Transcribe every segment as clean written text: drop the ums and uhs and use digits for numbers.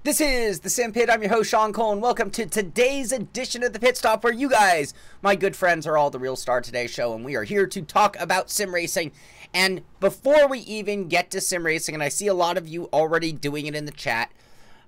This is the Sim Pit. I'm your host, Sean Cole, and welcome to today's edition of the Pit Stop, where you guys, my good friends, are all the real star Today show, and we are here to talk about sim racing. And before we even get to sim racing, and I see a lot of you already doing it in the chat,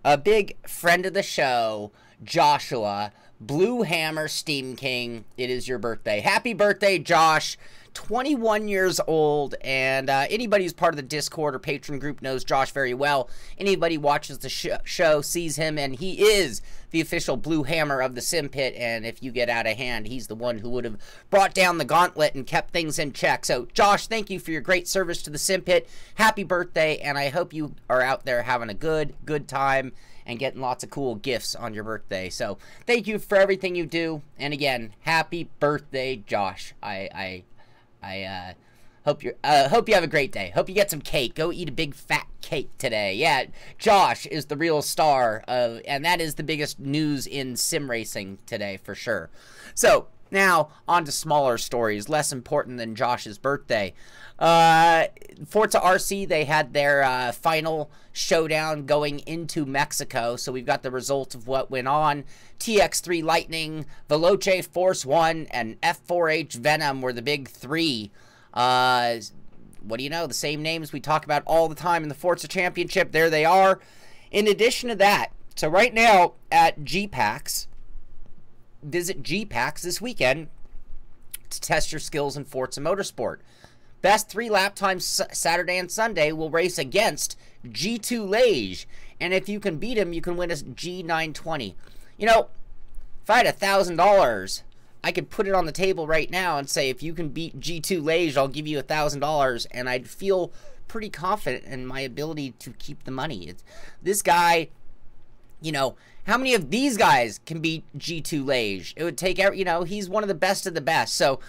a big friend of the show, Joshua, Blue Hammer Steam King, it is your birthday. Happy birthday, Josh. 21 years old, and anybody who's part of the Discord or patron group knows Josh very well. Anybody watches the show sees him, and he is the official Blue Hammer of the Sim Pit, and if you get out of hand, he's the one who would have brought down the gauntlet and kept things in check. So, Josh, thank you for your great service to the Sim Pit. Happy birthday, and I hope you are out there having a good time and getting lots of cool gifts on your birthday. So, thank you for everything you do, and again, happy birthday, Josh. I hope you have a great day. Hope you get some cake. Go eat a big fat cake today. Yeah, Josh is the real star of, and that is the biggest news in sim racing today for sure. So now on to smaller stories, less important than Josh's birthday. Forza RC, they had their final showdown going into Mexico, so we've got the result of what went on. TX3 Lightning, Veloce Force 1, and F4H Venom were the big three. What do you know? The same names we talk about all the time in the Forza Championship. There they are. In addition to that, so right now at GPacks, visit GPacks this weekend to test your skills in Forza Motorsport. Best 3 lap times Saturday and Sunday will race against G2 Laige, and if you can beat him, you can win a G920. You know, if I had $1,000, I could put it on the table right now and say, if you can beat G2 Laige, I'll give you $1,000, and I'd feel pretty confident in my ability to keep the money. This guy, you know, how many of these guys can beat G2 Laige? It would take, you know, he's one of the best of the best. So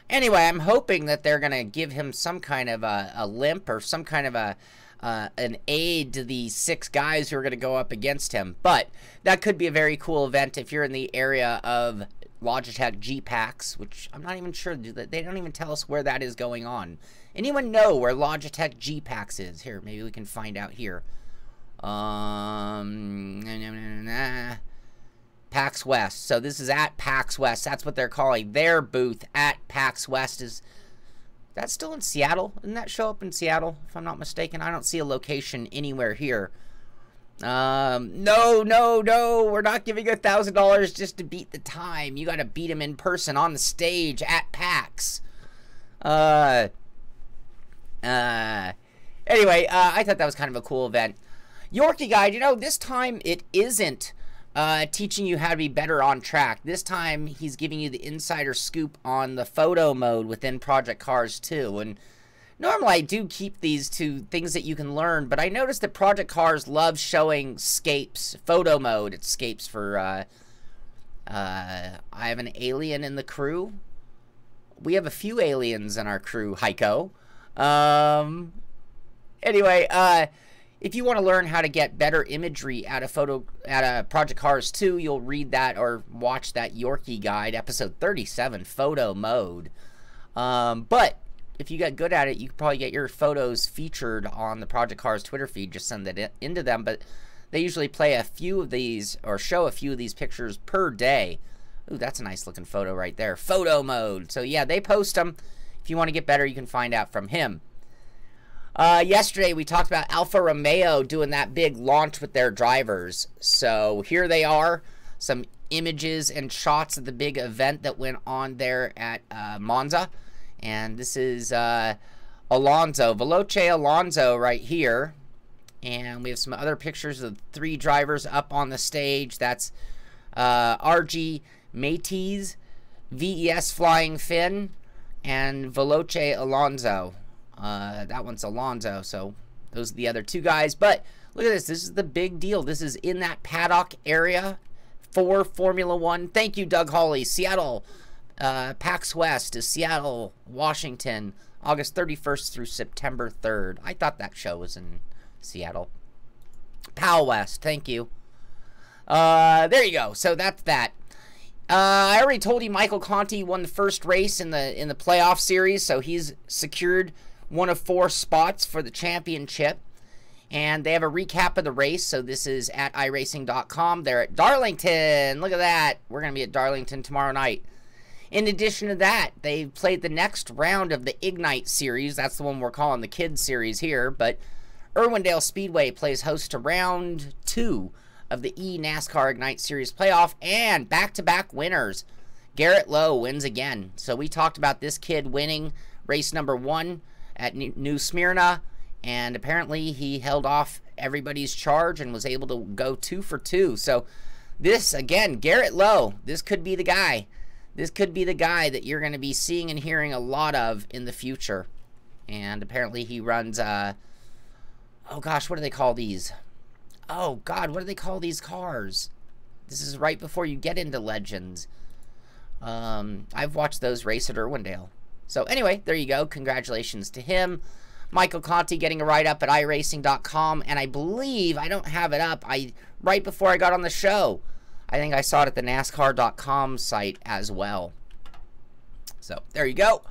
anyway, I'm hoping that they're going to give him some kind of a limp or some kind of an aid to the 6 guys who are going to go up against him. But that could be a very cool event if you're in the area of Logitech GPacks, which I'm not even sure. They don't even tell us where that is going on. Anyone know where Logitech GPacks is? Here, maybe we can find out here. PAX West. So this is at PAX West. That's what they're calling their booth at PAX West. Is that still in Seattle? Didn't that show up in Seattle, if I'm not mistaken? I don't see a location anywhere here. No, we're not giving you $1,000 just to beat the time. You got to beat him in person on the stage at PAX. Anyway, I thought that was kind of a cool event. Yorkie Guide, you know, this time it isn't teaching you how to be better on track. This time he's giving you the insider scoop on the photo mode within Project Cars 2. And normally I do keep these to things that you can learn, but I noticed that Project Cars loves showing scapes, photo mode. It scapes for, I have an alien in the crew. We have a few aliens in our crew, Heiko. Anyway, if you want to learn how to get better imagery out of Project Cars 2, you'll read that or watch that Yorkie Guide, episode 37, photo mode. But if you get good at it, you can probably get your photos featured on the Project Cars Twitter feed. Just send it into them. But they usually play a few of these or show a few of these pictures per day. Ooh, that's a nice looking photo right there. Photo mode. So yeah, they post them. If you want to get better, you can find out from him. Yesterday we talked about Alfa Romeo doing that big launch with their drivers. So here they are, some images and shots of the big event that went on there at Monza. And this is Alonso, Veloce Alonso right here. And we have some other pictures of 3 drivers up on the stage. That's RG Mateys, VES Flying Finn, and Veloce Alonso. That one's Alonso, so those are the other 2 guys. But look at this. This is the big deal. This is in that paddock area for Formula 1. Thank you, Doug Hawley. Seattle, PAX West is Seattle, Washington, August 31st through September 3rd. I thought that show was in Seattle. PAL West, thank you. There you go. So that's that. I already told you Michael Conti won the first race in the playoff series, so he's secured one of 4 spots for the championship. And they have a recap of the race, so this is at iRacing.com. They're at Darlington. Look at that. We're going to be at Darlington tomorrow night. In addition to that, they've played the next round of the Ignite series. That's the one we're calling the Kids series here. But Irwindale Speedway plays host to round 2 of the NASCAR Ignite Series playoff. And back-to-back winners. Garrett Lowe wins again. So we talked about this kid winning race number 1 at New Smyrna. And apparently he held off everybody's charge and was able to go 2 for 2. So this, again, Garrett Lowe, this could be the guy. This could be the guy that you're going to be seeing and hearing a lot of in the future. And apparently he runs, oh gosh, what do they call these? Oh God, what do they call these cars? This is right before you get into Legends. I've watched those race at Irwindale. So anyway, there you go. Congratulations to him. Michael Conti getting a write-up at iRacing.com. And I believe, I don't have it up, right before I got on the show, I think I saw it at the NASCAR.com site as well. So, there you go.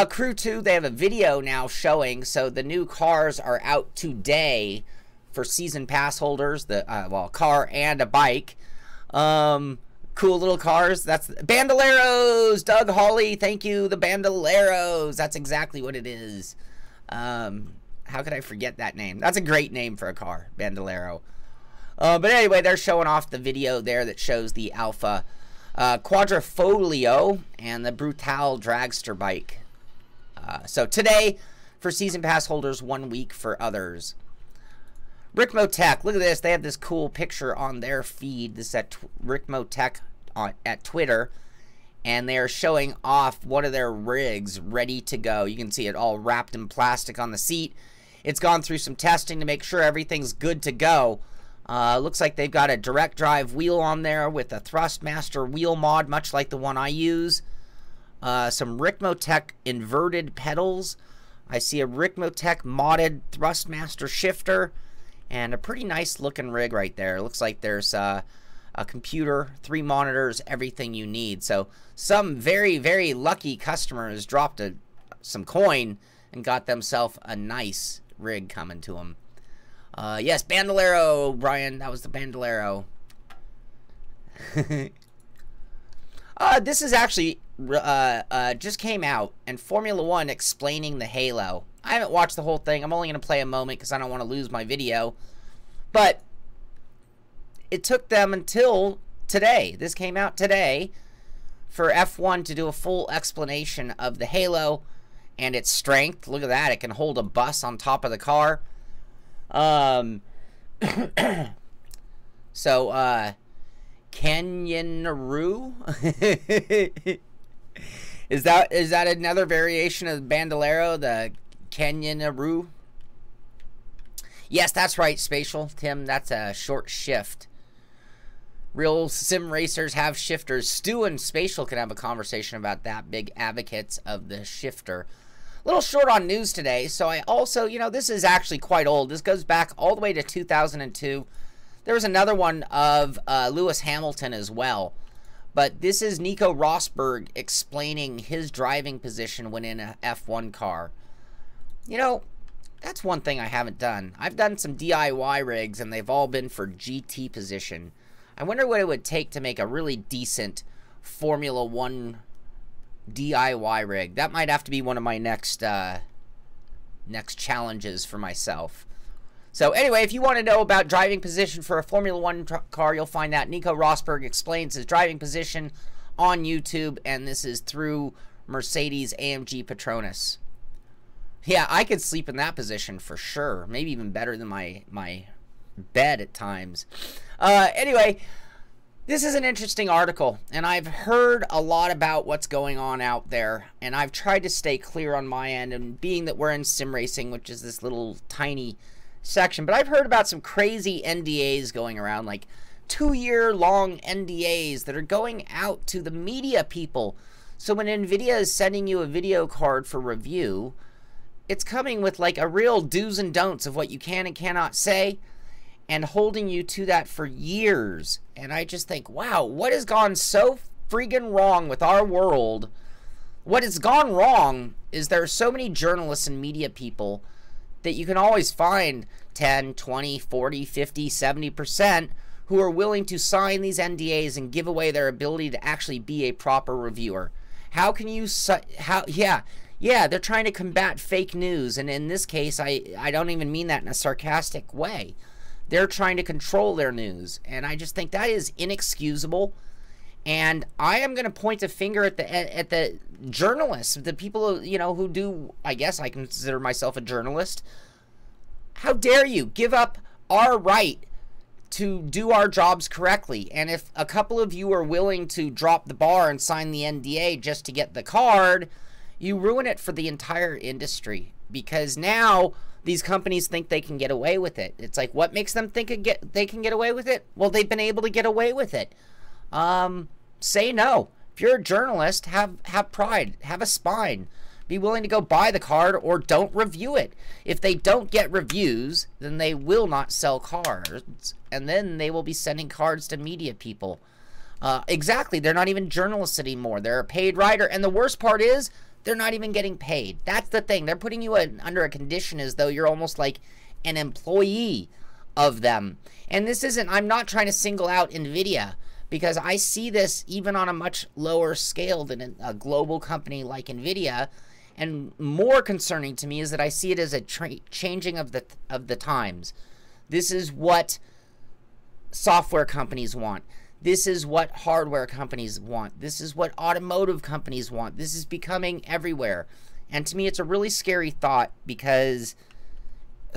Crew 2, they have a video now showing. So, the new cars are out today for season pass holders. Well, car and a bike. Cool little cars. That's Bandoleros! Doug Hawley, thank you. The Bandoleros. That's exactly what it is. How could I forget that name? That's a great name for a car. Bandolero. But anyway, they're showing off the video there that shows the Alfa Quadrifoglio and the Brutal Dragster bike. So today, for season pass holders, 1 week for others. Rick Motek, look at this. They have this cool picture on their feed. This is at Rick Motek at Twitter. And they are showing off one of their rigs ready to go. You can see it all wrapped in plastic on the seat. It's gone through some testing to make sure everything's good to go. Looks like they've got a direct drive wheel on there with a Thrustmaster wheel mod, much like the one I use. Some Rick Motek inverted pedals. I see a Rick Motek modded Thrustmaster shifter. And a pretty nice looking rig right there. Looks like there's a computer, 3 monitors, everything you need. So some very, very lucky customers dropped some coin and got themselves a nice rig coming to them. Yes, Bandolero, Brian. That was the Bandolero. This is actually just came out, and Formula 1 explaining the Halo. I haven't watched the whole thing. I'm only going to play a moment because I don't want to lose my video. But it took them until today. This came out today for F1 to do a full explanation of the Halo and its strength. Look at that. It can hold a bus on top of the car. So, Canyonaru? Is that another variation of Bandolero, the Canyonaru? Yes, that's right, Spatial. Tim, that's a short shift. Real sim racers have shifters. Stu and Spatial can have a conversation about that. Big advocates of the shifter. A little short on news today, so I also, you know, this is actually quite old. This goes back all the way to 2002. There was another one of Lewis Hamilton as well. But this is Nico Rosberg explaining his driving position when in a F1 car. You know, that's one thing I haven't done. I've done some DIY rigs, and they've all been for GT position. I wonder what it would take to make a really decent Formula 1 DIY rig. That might have to be one of my next challenges for myself. So anyway, if you want to know about driving position for a Formula 1 car, you'll find that Nico Rosberg explains his driving position on YouTube, and this is through Mercedes AMG Petronas. Yeah, I could sleep in that position for sure. Maybe even better than my bed at times. Anyway, this is an interesting article, and I've heard a lot about what's going on out there, and I've tried to stay clear on my end, and being that we're in sim racing, which is this little tiny section, but I've heard about some crazy NDAs going around, like 2-year-long NDAs that are going out to the media people. So when NVIDIA is sending you a video card for review, it's coming with like a real do's and don'ts of what you can and cannot say, and holding you to that for years. And I just think, wow, what has gone so freaking wrong with our world? What has gone wrong is there are so many journalists and media people that you can always find 10, 20, 40, 50, 70% who are willing to sign these NDAs and give away their ability to actually be a proper reviewer. How can you, yeah, they're trying to combat fake news, and in this case, I don't even mean that in a sarcastic way. They're trying to control their news, and I just think that is inexcusable. And I am going to point a finger at the journalists, the people, you know, who do, I guess I consider myself a journalist. How dare you give up our right to do our jobs correctly? And if a couple of you are willing to drop the bar and sign the NDA just to get the card, you ruin it for the entire industry, because now these companies think they can get away with it. It's like, what makes them think they can get away with it? Well, they've been able to get away with it. Say no. If you're a journalist, have pride, have a spine. Be willing to go buy the card, or don't review it. If they don't get reviews, then they will not sell cards, and then they will be sending cards to media people. Exactly. They're not even journalists anymore. They're a paid writer, and the worst part is they're not even getting paid. That's the thing. They're putting you under a condition as though you're almost like an employee of them. And this isn't, I'm not trying to single out NVIDIA, because I see this even on a much lower scale than a global company like NVIDIA. And more concerning to me is that I see it as a changing of the times. This is what software companies want. This is what hardware companies want. This is what automotive companies want. This is becoming everywhere. And to me, it's a really scary thought, because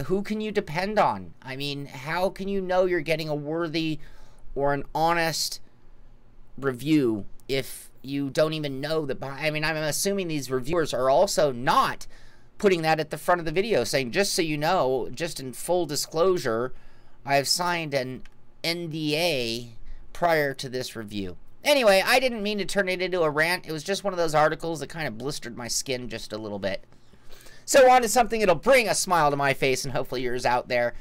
who can you depend on? I mean, how can you know you're getting a worthy or an honest review if you don't even know the... I mean, I'm assuming these reviewers are also not putting that at the front of the video, saying, just so you know, just in full disclosure, I have signed an NDA prior to this review. Anyway, I didn't mean to turn it into a rant. It was just one of those articles that kind of blistered my skin just a little bit. So on to something that'll bring a smile to my face, and hopefully yours out there.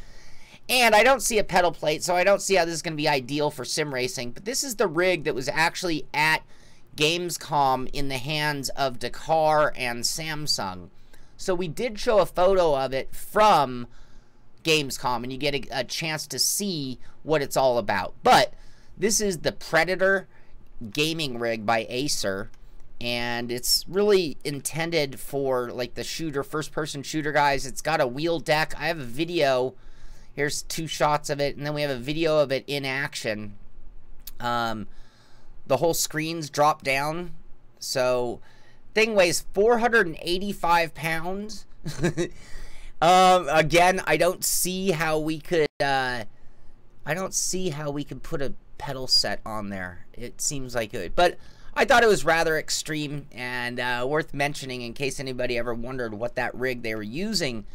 And I don't see a pedal plate, so I don't see how this is going to be ideal for sim racing. But this is the rig that was actually at Gamescom in the hands of Dakar and Samsung. So we did show a photo of it from Gamescom, and you get a chance to see what it's all about. But this is the Predator gaming rig by Acer, and it's really intended for like the shooter, first-person shooter guys. It's got a wheel deck. I have a video. Here's 2 shots of it, and then we have a video of it in action. The whole screen's dropped down. So, thing weighs 485 pounds. Again, I don't see how we could. I don't see how we could put a pedal set on there. It seems like it, but I thought it was rather extreme and worth mentioning in case anybody ever wondered what that rig they were using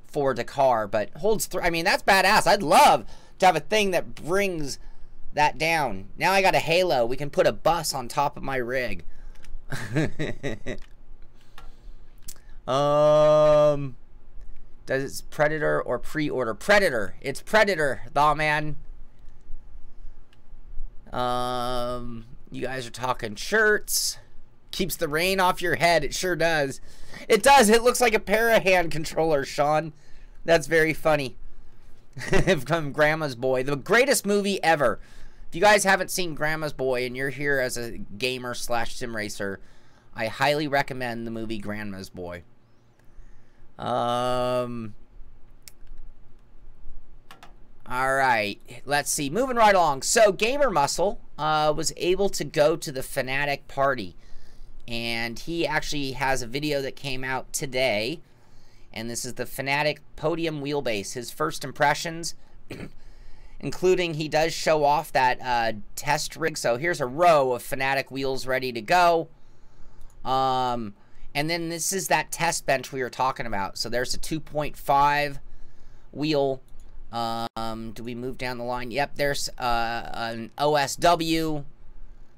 for Dakar. But holds through. I mean, that's badass. I'd love to have a thing that brings that down. Now I got a halo. We can put a bus on top of my rig. Does it's Predator or pre-order? Predator. It's Predator, thaw man. You guys are talking shirts. Keeps the rain off your head. It sure does. It does. It looks like a pair of hand controllers, Sean. That's very funny. From Grandma's Boy. The greatest movie ever. If you guys haven't seen Grandma's Boy and you're here as a gamer slash sim racer, I highly recommend the movie Grandma's Boy. Alright, let's see. Moving right along. So, Gamer Muscle was able to go to the Phanatic party. And he actually has a video that came out today. And this is the Phanatic Podium wheelbase. His first impressions, including he does show off that test rig. So, here's a row of Phanatic wheels ready to go. And then this is that test bench we were talking about. So, there's a 2.5 wheel. Do we move down the line? Yep, there's an OSW,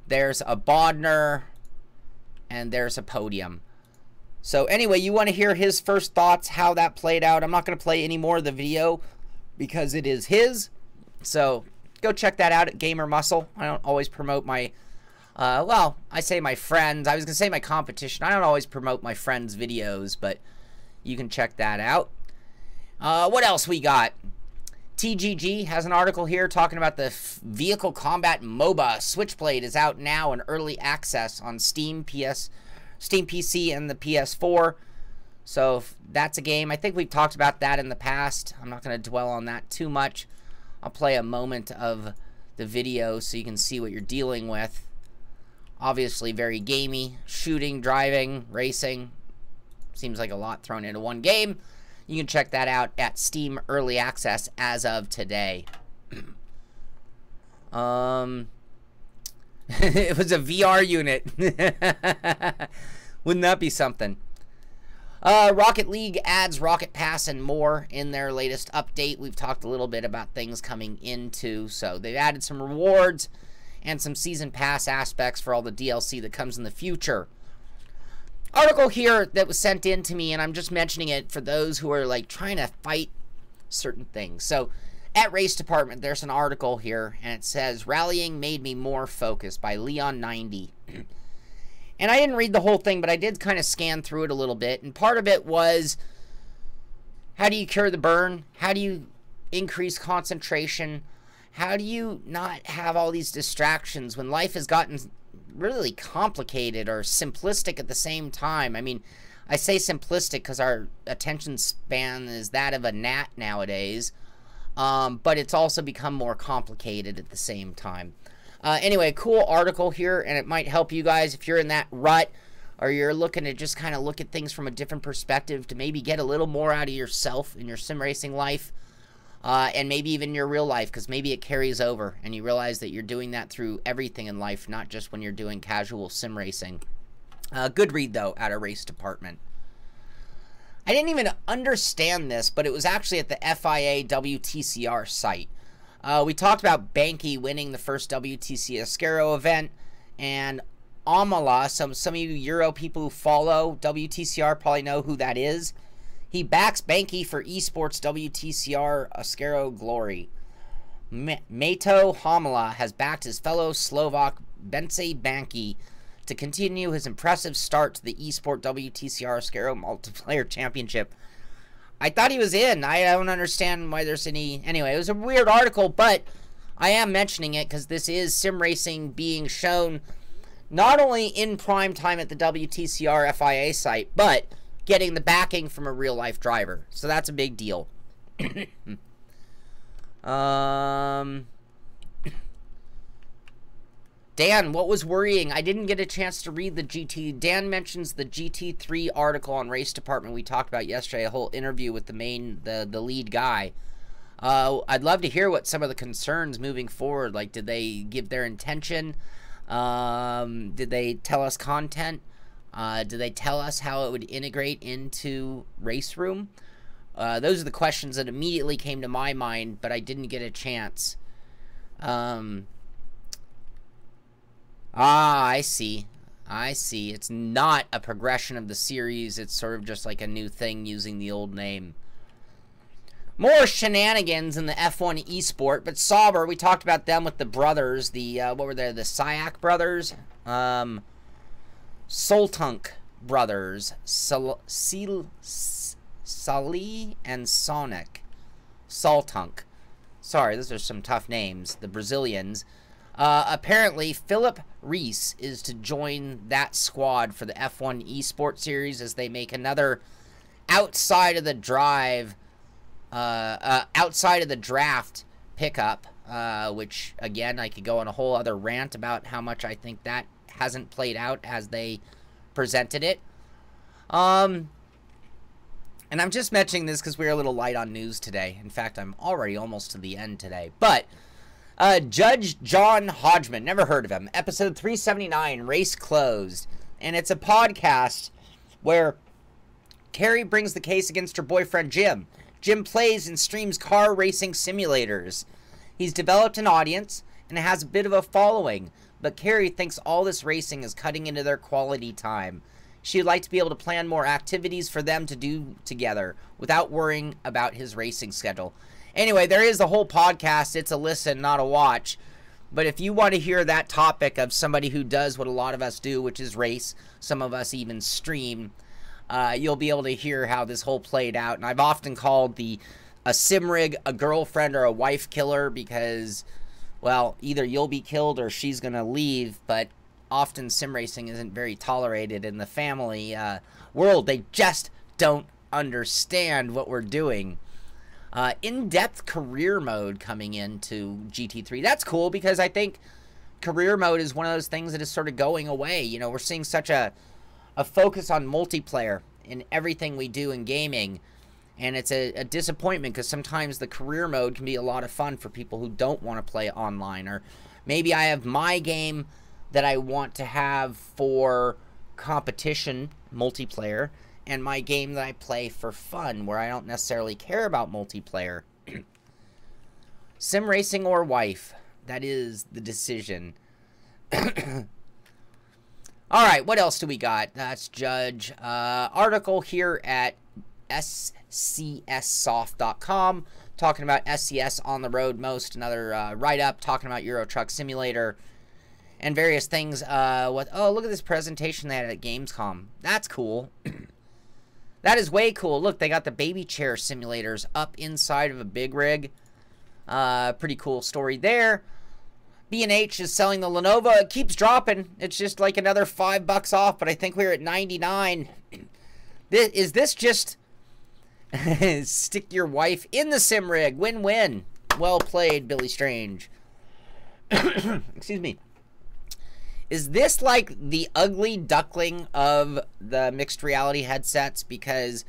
there's a Bodner, and there's a Podium. So anyway, you want to hear his first thoughts, how that played out. I'm not going to play any more of the video because it is his. So go check that out at Gamer Muscle. I don't always promote my, well, I say my friends. I was going to say my competition. I don't always promote my friends' videos, but you can check that out. What else we got? TGG has an article here talking about the Vehicle Combat MOBA. Switchblade is out now in early access on Steam PC, and the PS4. So that's a game. I think we've talked about that in the past. I'm not going to dwell on that too much. I'll play a moment of the video so you can see what you're dealing with. Obviously very gamey. Shooting, driving, racing. Seems like a lot thrown into one game. You can check that out at Steam Early Access as of today. It was a VR unit. Wouldn't that be something? Rocket League adds Rocket Pass and more in their latest update. We've talked a little bit about things coming into. So they've added some rewards and some Season Pass aspects for all the DLC that comes in the future. Article here that was sent in to me, and I'm just mentioning it for those who are like trying to fight certain things. So at Race Department, there's an article here, and it says, Rallying Made Me More Focused by Leon90. And I didn't read the whole thing, but I did kind of scan through it a little bit. And part of it was, how do you cure the burn? How do you increase concentration? How do you not have all these distractions when life has gotten really complicated or simplistic at the same time? I mean, I say simplistic because our attention span is that of a gnat nowadays, but it's also become more complicated at the same time. Anyway, cool article here, and it might help you guys if you're in that rut or you're looking to just kind of look at things from a different perspective to maybe get a little more out of yourself in your sim racing life, and maybe even your real life, because maybe it carries over and you realize that you're doing that through everything in life, not just when you're doing casual sim racing. Good read, though, out of Race Department. I didn't even understand this, but it was actually at the FIA WTCR site. We talked about Banky winning the first WTC Ascaro event, and Amala, some of you Euro people who follow WTCR probably know who that is. He backs Banky for eSports WTCR Ascaro Glory. Mato Hamala has backed his fellow Slovak Bence Banky to continue his impressive start to the eSport WTCR Ascaro Multiplayer Championship. I thought he was in. I don't understand why there's any... Anyway, it was a weird article, but I am mentioning it because this is sim racing being shown not only in prime time at the WTCR FIA site, but getting the backing from a real-life driver. So that's a big deal. Dan, what was worrying? I didn't get a chance to read the GT. Dan mentions the GT3 article on Race Department we talked about yesterday, a whole interview with the lead guy. I'd love to hear what some of the concerns moving forward, like did they give their intention? Did they tell us content? Did they tell us how it would integrate into Race Room? Those are the questions that immediately came to my mind, but I didn't get a chance. I see. I see. It's not a progression of the series. It's sort of just like a new thing using the old name. More shenanigans in the F1 eSport, but Sauber, we talked about them with the brothers, the, what were they, the Syak brothers? Soltunk brothers, Sali and Sonic. Soltunk. Sorry, those are some tough names. The Brazilians. Apparently, Philip Reese is to join that squad for the F1 eSport series as they make another outside of the draft pickup, which, again, I could go on a whole other rant about how much I think that hasn't played out as they presented it. And I'm just mentioning this because we're a little light on news today. In fact, I'm already almost to the end today. But Judge John Hodgman, never heard of him. Episode 379, Race Closed. And it's a podcast where Carrie brings the case against her boyfriend Jim. Jim plays and streams car racing simulators. He's developed an audience and has a bit of a following, but Carrie thinks all this racing is cutting into their quality time. She'd like to be able to plan more activities for them to do together without worrying about his racing schedule. Anyway, there is the whole podcast. It's a listen, not a watch. But if you want to hear that topic of somebody who does what a lot of us do, which is race, some of us even stream, you'll be able to hear how this whole played out. And I've often called a sim rig a girlfriend or a wife killer because, well, either you'll be killed or she's going to leave, but often sim racing isn't very tolerated in the family world. They just don't understand what we're doing. In-depth career mode coming into GT3. That's cool because I think career mode is one of those things that is sort of going away. You know, we're seeing such a focus on multiplayer in everything we do in gaming, and it's a disappointment because sometimes the career mode can be a lot of fun for people who don't want to play online. Or maybe I have my game that I want to have for competition multiplayer, and my game that I play for fun, where I don't necessarily care about multiplayer. Sim racing or wife, that is the decision. Alright, what else do we got? That's Judge. Article here at scssoft.com, talking about SCS on the road most. Another write-up talking about Euro Truck Simulator and various things. Oh, look at this presentation they had at Gamescom. That's cool. That is way cool. Look, they got the baby chair simulators up inside of a big rig. Pretty cool story there. B&H is selling the Lenovo. It keeps dropping. It's just like another $5 off, but I think we're at 99. Is this just stick your wife in the sim rig? Win-win. Well played, Billy Strange. Excuse me. Is this like the ugly duckling of the mixed reality headsets? Because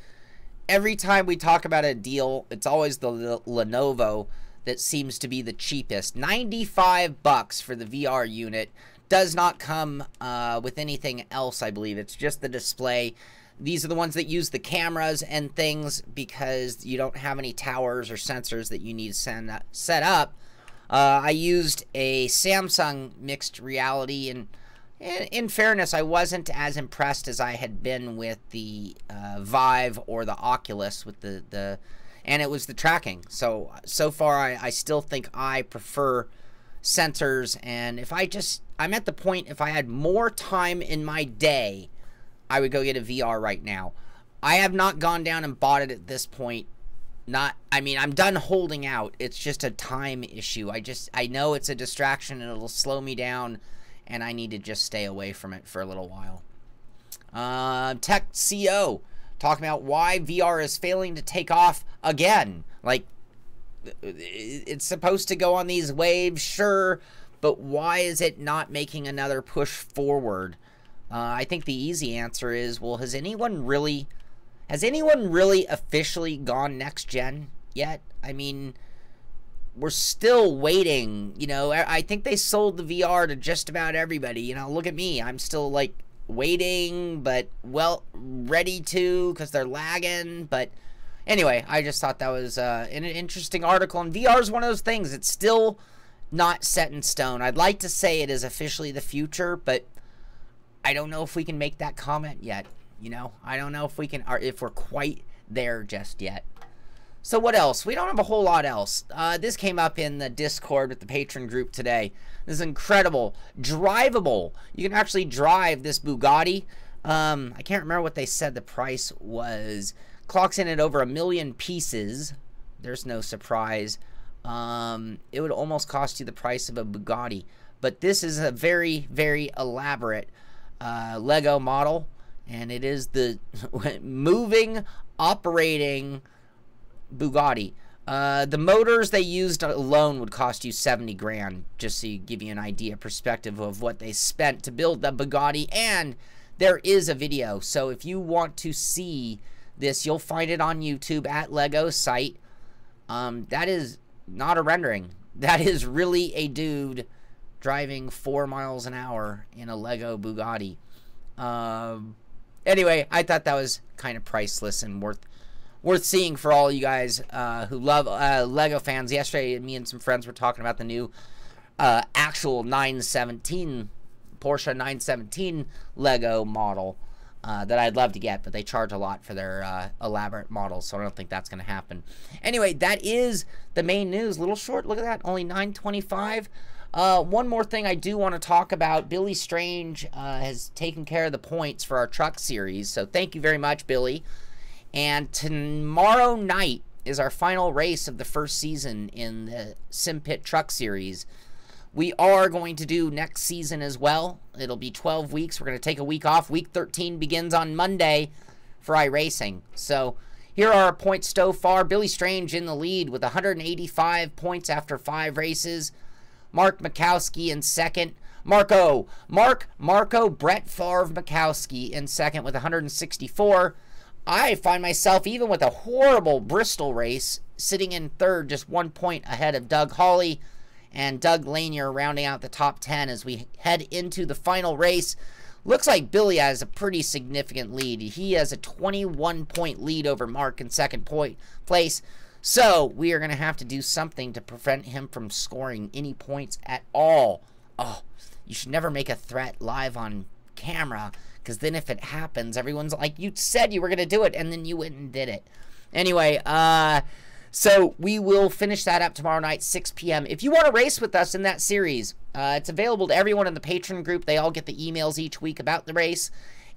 every time we talk about a deal, it's always the Lenovo that seems to be the cheapest. $95 for the VR unit. Does not come with anything else, I believe. It's just the display. These are the ones that use the cameras and things because you don't have any towers or sensors that you need to set up. I used a Samsung mixed reality, and in fairness, I wasn't as impressed as I had been with the Vive or the Oculus with and it was the tracking. So far, I still think I prefer sensors, and I'm at the point, if I had more time in my day, I would go get a VR right now. I have not gone down and bought it at this point. I'm done holding out. It's just a time issue. I know it's a distraction and it'll slow me down, and I need to just stay away from it for a little while. Tech CO talking about why VR is failing to take off again. Like, it's supposed to go on these waves, sure, but why is it not making another push forward? I think the easy answer is, well, has anyone really officially gone next gen yet? I mean, we're still waiting. You know, I think they sold the VR to just about everybody. You know, look at me. I'm still, like, waiting, but, well, ready to, because they're lagging. But anyway, I just thought that was an interesting article. And VR is one of those things. It's still not set in stone. I'd like to say it is officially the future, but I don't know if we can make that comment yet. You know, I don't know if we can, or if we're quite there just yet. So what else? We don't have a whole lot else. This came up in the Discord with the patron group today. This is incredible. Drivable. You can actually drive this Bugatti. I can't remember what they said the price was. Clocks in at over 1 million pieces. There's no surprise. It would almost cost you the price of a Bugatti. But this is a very, very elaborate Lego model. And it is the moving, operating Bugatti. The motors they used alone would cost you 70 grand, just to give you an idea, perspective of what they spent to build the Bugatti. And there is a video, so if you want to see this, you'll find it on YouTube at Lego's site. That is not a rendering. That is really a dude driving 4 miles an hour in a Lego Bugatti. Anyway, I thought that was kind of priceless and worth seeing for all you guys who love Lego fans. Yesterday, me and some friends were talking about the new actual 917 Porsche 917 Lego model that I'd love to get, but they charge a lot for their elaborate models, so I don't think that's going to happen. Anyway, that is the main news. A little short. Look at that. Only 9:25. One more thing I do want to talk about. Billy Strange has taken care of the points for our truck series, so thank you very much, Billy. And tomorrow night is our final race of the first season in the SimPit Truck Series. We are going to do next season as well. It'll be 12 weeks. We're going to take a week off. Week 13 begins on Monday for iRacing. So here are our points so far. Billy Strange in the lead with 185 points after 5 races. Mark Mikowski in second. Marco Brett Favre Mikowski in second with 164. I find myself, even with a horrible Bristol race, sitting in third, just 1 point ahead of Doug Hawley and Doug Lanier rounding out the top 10 as we head into the final race. Looks like Billy has a pretty significant lead. He has a 21-point lead over Mark in second place. So we are going to have to do something to prevent him from scoring any points at all. Oh, you should never make a threat live on camera, because then if it happens, everyone's like, you said you were going to do it, and then you went and did it. Anyway, so we will finish that up tomorrow night, 6 p.m. If you want to race with us in that series, it's available to everyone in the Patreon group. They all get the emails each week about the race.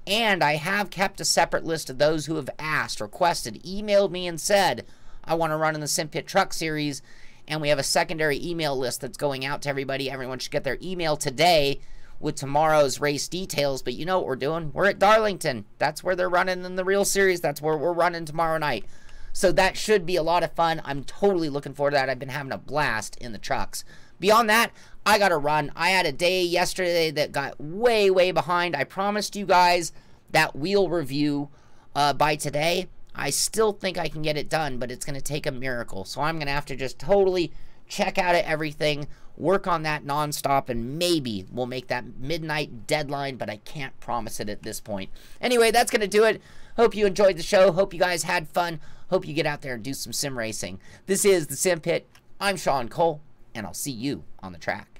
And I have kept a separate list of those who have asked, requested, emailed me and said, I want to run in the SimPit Truck Series. And we have a secondary email list that's going out to everybody. Everyone should get their email today with tomorrow's race details. But you know what we're doing? We're at Darlington. That's where they're running in the real series. That's where we're running tomorrow night. So that should be a lot of fun. I'm totally looking forward to that. I've been having a blast in the trucks. Beyond that, I got to run. I had a day yesterday that got way, way behind. I promised you guys that wheel review by today. I still think I can get it done, but it's going to take a miracle. So I'm going to have to just totally check out of everything, work on that nonstop, and maybe we'll make that midnight deadline, but I can't promise it at this point. Anyway, that's going to do it. Hope you enjoyed the show. Hope you guys had fun. Hope you get out there and do some sim racing. This is the Sim Pit. I'm Sean Cole, and I'll see you on the track.